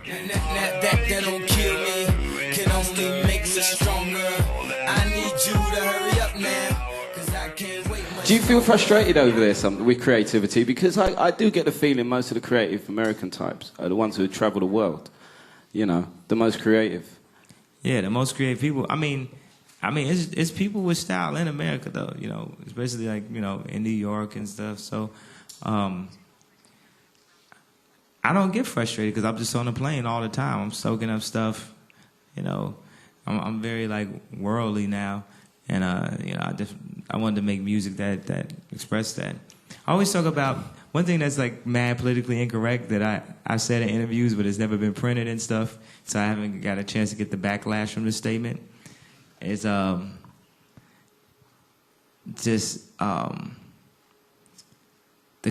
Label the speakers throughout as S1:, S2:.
S1: That don't kill me, can only make us stronger. I need you to hurry up now, 'cause I can't wait much.
S2: Do you feel frustrated over this with creativity? Because I do get the feeling most of the creative American types are the ones who travel the world. You know, the most creative.
S3: Yeah, the most creative people. I mean, it's people with style in America, though. You know, especially like in New York and stuff. So, I don't get frustrated because I'm just on the plane all the time. I'm soaking up stuff. You know, I'm very like worldly now, and I wanted to make music that expressed that. I always talk about one thing that's like mad politically incorrect that I said in interviews, but it's never been printed and stuff, so I haven't got a chance to get the backlash from the statement. Is just the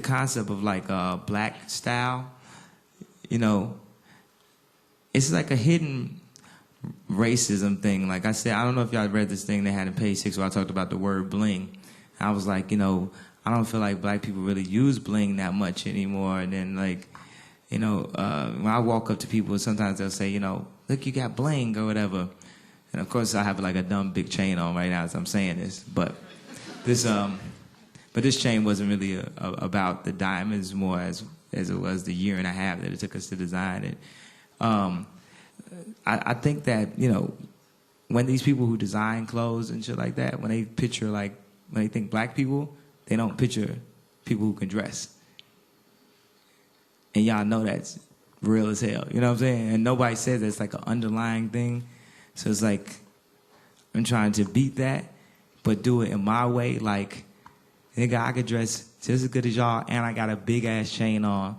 S3: concept of like black style. You know, it's like a hidden racism thing. Like I said, I don't know if y'all read this thing they had in page 6 where I talked about the word bling. I was like, I don't feel like black people really use bling that much anymore. And then like, when I walk up to people, sometimes they'll say, look, you got bling or whatever. And of course I have like a dumb big chain on right now as I'm saying this. But this chain wasn't really about the diamonds more as it was the year and a half that it took us to design it. I think that, when these people who design clothes and shit like that, when they think black people, they don't picture people who can dress. And y'all know that's real as hell, you know what I'm saying? And nobody says it's like an underlying thing. So it's like, I'm trying to beat that, but do it in my way, like, nigga, I could dress just as good as y'all, and I got a big ass chain on,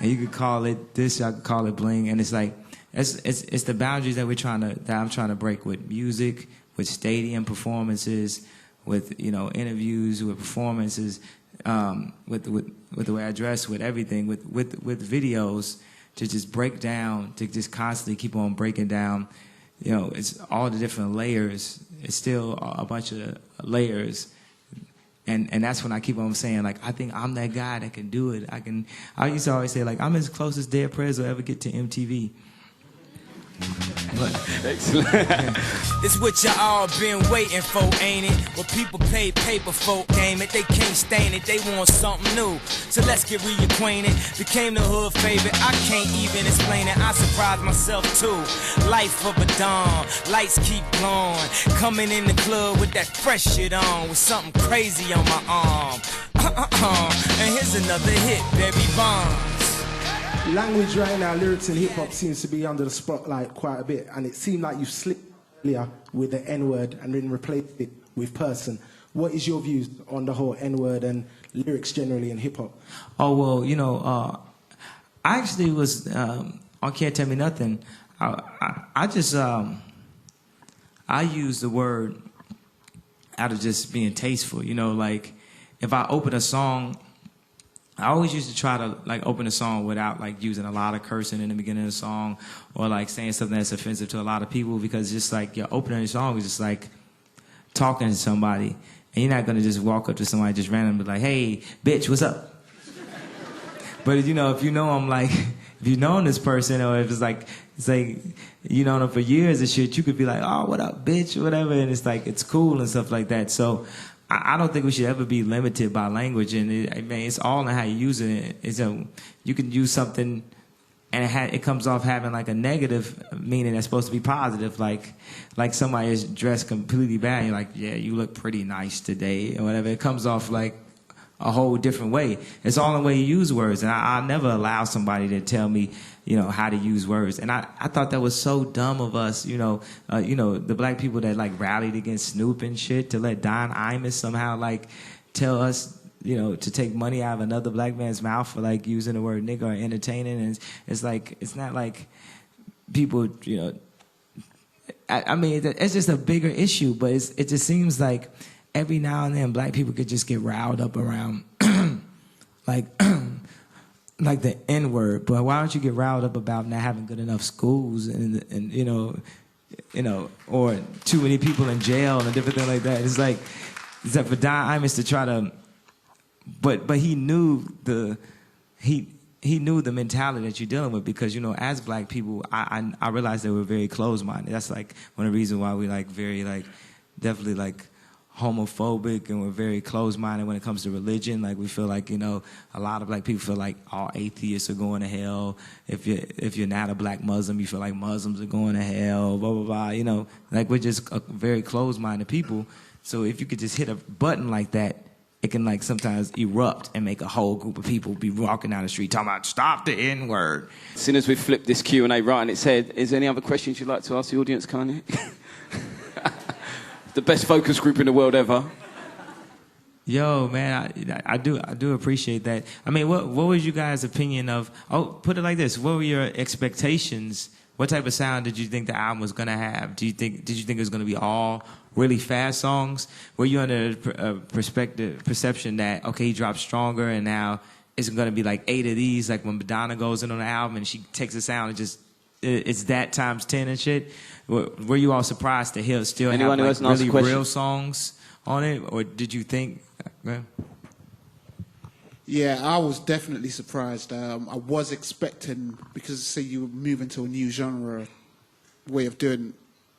S3: and you could call it this, y'all could call it bling, and it's like, it's the boundaries that I'm trying to break with music, with stadium performances, with interviews, with performances, with the way I dress, with everything, with videos, to just break down, to just constantly keep on breaking down. It's all the different layers. It's still a bunch of layers. And that's when I keep on saying, like, I think I'm that guy that can do it. I used to always say, like, I'm as close as Dead Prez will ever get to MTV.
S2: Excellent.
S1: It's what you all been waiting for, ain't it? What people pay paper for, game it. They can't stain it, they want something new. So let's get reacquainted. Became the hood favorite, I can't even explain it. I surprised myself too. Life of a dawn, lights keep glowing. Coming in the club with that fresh shit on, with something crazy on my arm. And here's another hit, Barry Bonds.
S4: Language right now, lyrics and hip-hop seems to be under the spotlight quite a bit, and it seemed like you slipped earlier with the N-word and then replaced it with person. What is your views on the whole N-word and lyrics generally in hip-hop?
S3: Oh, well, I actually was on Can't Tell Me Nothing. I just, I use the word out of just being tasteful, like if I open a song, I always used to try to like open a song without like using a lot of cursing in the beginning of the song or like saying something that's offensive to a lot of people, because just like your opening of the song is just like talking to somebody, and you're not gonna just walk up to somebody just randomly like, hey, bitch, what's up? But if you know I'm like, if you know this person, or if it's like you know them for years and shit, you could be like, oh, what up, bitch, or whatever, and it's like it's cool and stuff like that. So I don't think we should ever be limited by language, and it's all in how you use it. You can use something, and it comes off having like a negative meaning that's supposed to be positive, like somebody is dressed completely bad, and you're like, yeah, you look pretty nice today, or whatever. It comes off like a whole different way. It's all in the way you use words, and I never allow somebody to tell me, how to use words. And I thought that was so dumb of us, the black people that like rallied against Snoop and shit, to let Don Imus somehow like tell us, to take money out of another black man's mouth for like using the word nigga or entertaining. And it's like, it's not like people, I mean, it's just a bigger issue, but it just seems like every now and then black people could just get riled up around like the N-word, but why don't you get riled up about not having good enough schools and or too many people in jail and a different thing like that? It's like for Don Imus to try to, but he knew he he knew the mentality that you're dealing with because, you know, as black people, I realized they were very closed-minded. That's like one of the reasons why we like very like definitely like homophobic and we're very closed-minded when it comes to religion. Like we feel like, you know, a lot of black people feel like all atheists are going to hell. If you're not a black Muslim, you feel like Muslims are going to hell, blah, blah, blah. You know, like we're just a very closed-minded people. So if you could just hit a button like that, it can like sometimes erupt and make a whole group of people be walking down the street talking about stop the N-word.
S2: As soon as we flipped this Q&A right and it said, is there any other questions you'd like to ask the audience, Kanye? The best focus group in the world ever.
S3: Yo, man, I do appreciate that. I mean, what was you guys' opinion of, put it like this, what were your expectations? What type of sound did you think the album was going to have? Did you think it was going to be all really fast songs? Were you under a perception that, okay, he dropped Stronger and now it's going to be like 8 of these, like when Madonna goes in on the album and she takes a sound and just, it's that times 10 and shit? Were you all surprised to hear still
S2: Anyone
S3: have like really
S2: question?
S3: real songs on it? Or did you think...
S5: Yeah, I was definitely surprised. I was expecting, because say you were moving to a new genre way of doing,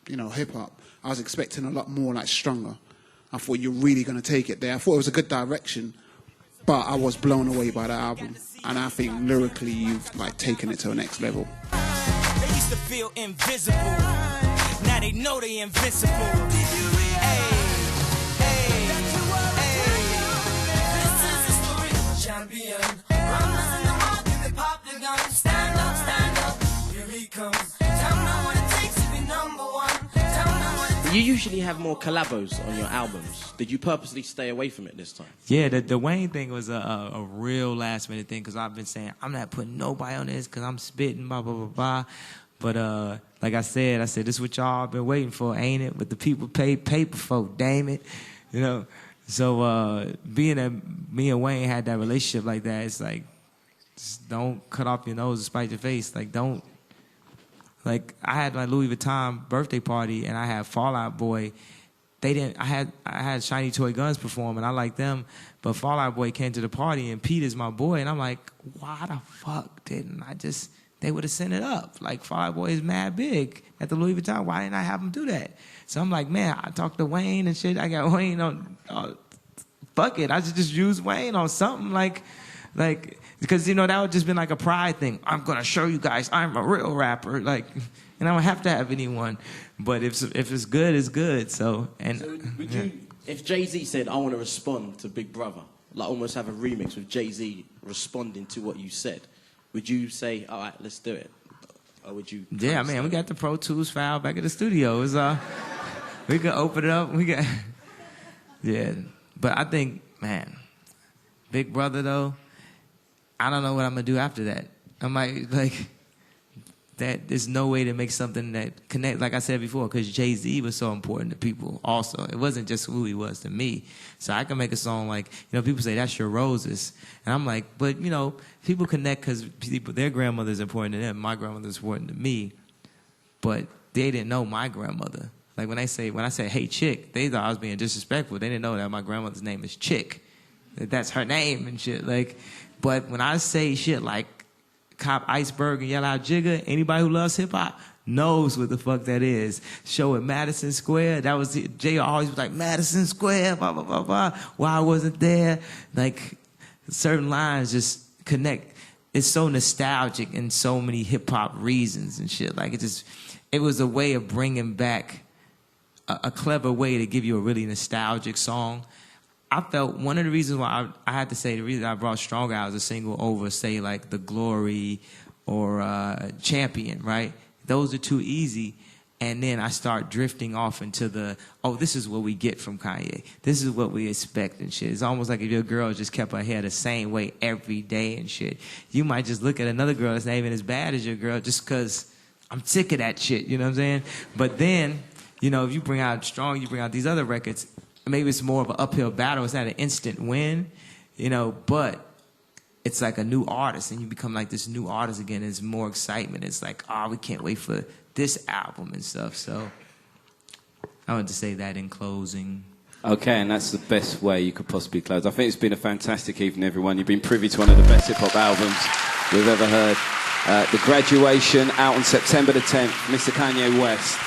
S5: you know, hip hop. I was expecting a lot more like Stronger. I thought you're really going to take it there. I thought it was a good direction, but I was blown away by the album, and I think lyrically you've like taken it to the next level.
S1: They used to feel invisible. Now they know they invincible. Hey. Champion. Runners in the market, they pop the gun. Stand up, here he comes. Tell me what it takes to be number one. Tell me what it takes.
S6: You usually have more collabos on your albums. Did you purposely stay away from it this time?
S3: Yeah, the Wayne thing was a real last minute thing because I've been saying, I'm not putting nobody on this because I'm spitting, blah, blah, blah, blah. But like I said, this is what y'all been waiting for, ain't it? But the people pay paper for, damn it. You know? So being that me and Wayne had that relationship like that, it's like, just don't cut off your nose to spite your face. Like, don't. Like, I had my Louis Vuitton birthday party, and I had Fall Out Boy. They didn't. I had Shiny Toy Guns perform, and I liked them. But Fall Out Boy came to the party, and Pete is my boy, and I'm like, why the fuck didn't I just? They would have sent it up. Like, Fall Out Boy is mad big at the Louis Vuitton. Why didn't I have him do that? So I'm like, man, I talked to Wayne and shit. I got Wayne on, fuck it. I should just use Wayne on something like, because, you know, that would just been like a pride thing. I'm going to show you guys I'm a real rapper. Like, and I don't have to have anyone. But if it's good, it's good. So
S6: Would you, if Jay-Z said, I want to respond to Big Brother, like almost have a remix with Jay-Z responding to what you said, would you say, all right, let's do it? Or would you?
S3: Yeah, man, we got the Pro Tools file back at the studio. It's, we can open it up. Yeah. But I think, man, Big Brother, though, I don't know what I'm going to do after that. I might, that there's no way to make something that connect, like I said before, because Jay-Z was so important to people also. It wasn't just who he was to me. So I can make a song like, you know, people say, that's your roses. And I'm like, but, you know, people connect because their grandmother's important to them. My grandmother's important to me. But they didn't know my grandmother. Like when I said, hey, Chick, they thought I was being disrespectful. They didn't know that my grandmother's name is Chick. That's her name and shit. Like, but when I say shit like Cop Iceberg and Yell Out Jigga, anybody who loves hip-hop knows what the fuck that is. Show at Madison Square, that was it. Jay always was like, Madison Square, blah, blah, blah, blah. Why I wasn't there? Like, certain lines just connect. It's so nostalgic in so many hip-hop reasons and shit. Like, it was a way of bringing back a clever way to give you a really nostalgic song. I felt one of the reasons why I had to say the reason I brought Stronger out as a single over, say, like The Glory or Champion, right? Those are too easy. And then I start drifting off into this is what we get from Kanye. This is what we expect and shit. It's almost like if your girl just kept her hair the same way every day and shit. You might just look at another girl that's not even as bad as your girl just because I'm sick of that shit, you know what I'm saying? But then, you know, if you bring out Strong, you bring out these other records, maybe it's more of an uphill battle. It's not an instant win, you know, but it's like a new artist, and you become like this new artist again. It's more excitement. It's like, we can't wait for this album and stuff. So I want to say that in closing.
S2: Okay, and that's the best way you could possibly close. I think it's been a fantastic evening, everyone. You've been privy to one of the best hip-hop albums. we've ever heard. The Graduation out on September the 10th, Mr. Kanye West.